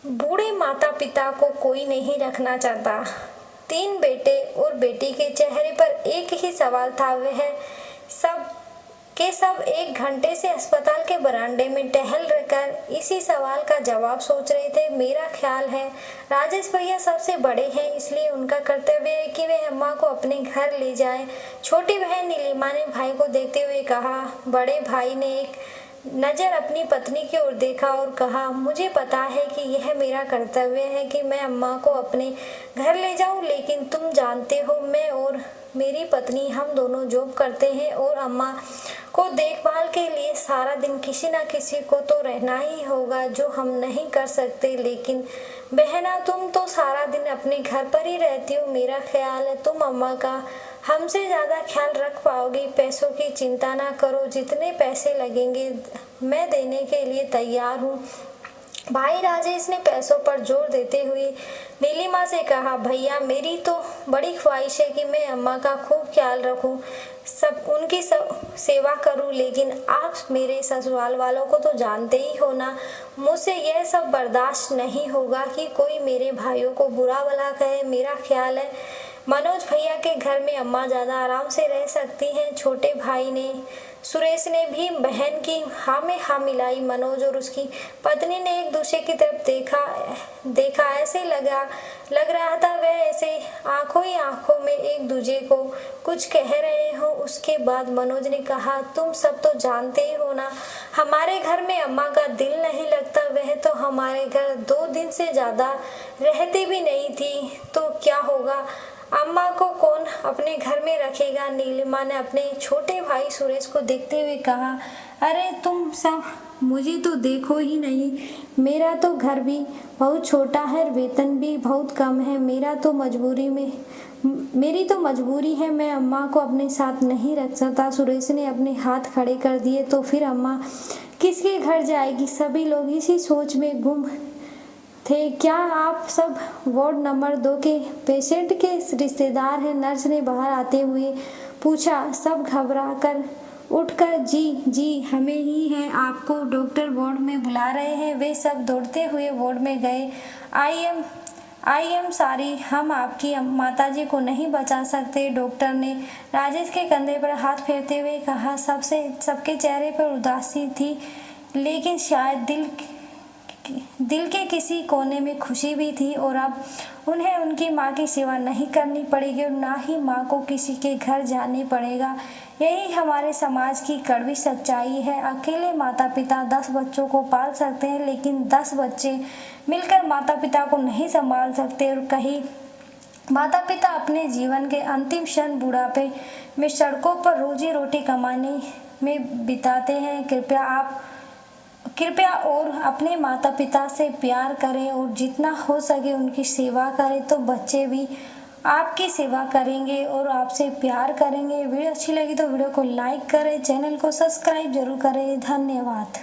बूढ़े माता पिता को कोई नहीं रखना चाहता। 3 बेटे और बेटी के चेहरे पर एक ही सवाल था। वह सब 1 घंटे से अस्पताल के बरामदे में टहल कर इसी सवाल का जवाब सोच रहे थे। मेरा ख्याल है राजेश भैया सबसे बड़े हैं, इसलिए उनका कर्तव्य है कि वे अम्मा को अपने घर ले जाएं। छोटी बहन नीलिमा ने भाई को देखते हुए कहा। बड़े भाई ने एक नजर अपनी पत्नी की ओर देखा और कहा, मुझे पता है कि यह मेरा कर्तव्य है कि मैं अम्मा को अपने घर ले जाऊं, लेकिन तुम जानते हो मैं और मेरी पत्नी हम दोनों जॉब करते हैं और अम्मा को देखभाल के लिए सारा दिन किसी न किसी को तो रहना ही होगा, जो हम नहीं कर सकते। लेकिन बहना, तुम तो सारा दिन अपने घर पर ही रहती हो। मेरा ख्याल है तुम अम्मा का हमसे ज़्यादा ख्याल रख पाओगी। पैसों की चिंता ना करो, जितने पैसे लगेंगे मैं देने के लिए तैयार हूँ। भाई राजेश ने पैसों पर जोर देते हुए नीलिमा से कहा, भैया मेरी तो बड़ी ख्वाहिश है कि मैं अम्मा का खूब ख्याल रखूं, उनकी सेवा करूं, लेकिन आप मेरे ससुराल वालों को तो जानते ही हो ना, मुझसे यह सब बर्दाश्त नहीं होगा कि कोई मेरे भाइयों को बुरा भला कहे। मेरा ख्याल है मनोज भैया के घर में अम्मा ज़्यादा आराम से रह सकती हैं। छोटे भाई ने सुरेश ने भी बहन की हाँ में हाँ मिलाई। मनोज और उसकी पत्नी ने एक दूसरे की तरफ देखा ऐसे लग रहा था वह ऐसे आंखों ही आंखों में एक दूसरे को कुछ कह रहे हो। उसके बाद मनोज ने कहा, तुम सब तो जानते ही हो ना, हमारे घर में अम्मा का दिल नहीं लगता। वह तो हमारे घर 2 दिन से ज़्यादा रहती भी नहीं थी, तो क्या होगा, अम्मा को कौन अपने घर में रखेगा। नीलिमा ने अपने छोटे भाई सुरेश को देखते हुए कहा, अरे तुम सब मुझे तो देखो ही नहीं, मेरा तो घर भी बहुत छोटा है, वेतन भी बहुत कम है, मेरी तो मजबूरी है, मैं अम्मा को अपने साथ नहीं रख सकता। सुरेश ने अपने हाथ खड़े कर दिए, तो फिर अम्मा किसके घर जाएगी। सभी लोग इसी सोच में गुम थे। क्या आप सब वार्ड नंबर 2 के पेशेंट के रिश्तेदार हैं? नर्स ने बाहर आते हुए पूछा। सब घबरा कर उठकर जी हमें ही हैं, आपको डॉक्टर वार्ड में बुला रहे हैं। वे सब दौड़ते हुए वार्ड में गए। आई एम सॉरी, हम आपकी माताजी को नहीं बचा सकते, डॉक्टर ने राजेश के कंधे पर हाथ फेरते हुए कहा। सबके चेहरे पर उदासी थी, लेकिन शायद दिल के किसी कोने में खुशी भी थी। और अब उन्हें उनकी माँ की सेवा नहीं करनी पड़ेगी और ना ही माँ को किसी के घर जाने पड़ेगा। यही हमारे समाज की कड़वी सच्चाई है। अकेले माता पिता 10 बच्चों को पाल सकते हैं, लेकिन 10 बच्चे मिलकर माता पिता को नहीं संभाल सकते। और कहीं माता पिता अपने जीवन के अंतिम क्षण बुढ़ापे में सड़कों पर रोजी रोटी कमाने में बिताते हैं। कृपया और अपने माता पिता से प्यार करें और जितना हो सके उनकी सेवा करें, तो बच्चे भी आपकी सेवा करेंगे और आपसे प्यार करेंगे। वीडियो अच्छी लगी तो वीडियो को लाइक करें, चैनल को सब्सक्राइब जरूर करें। धन्यवाद।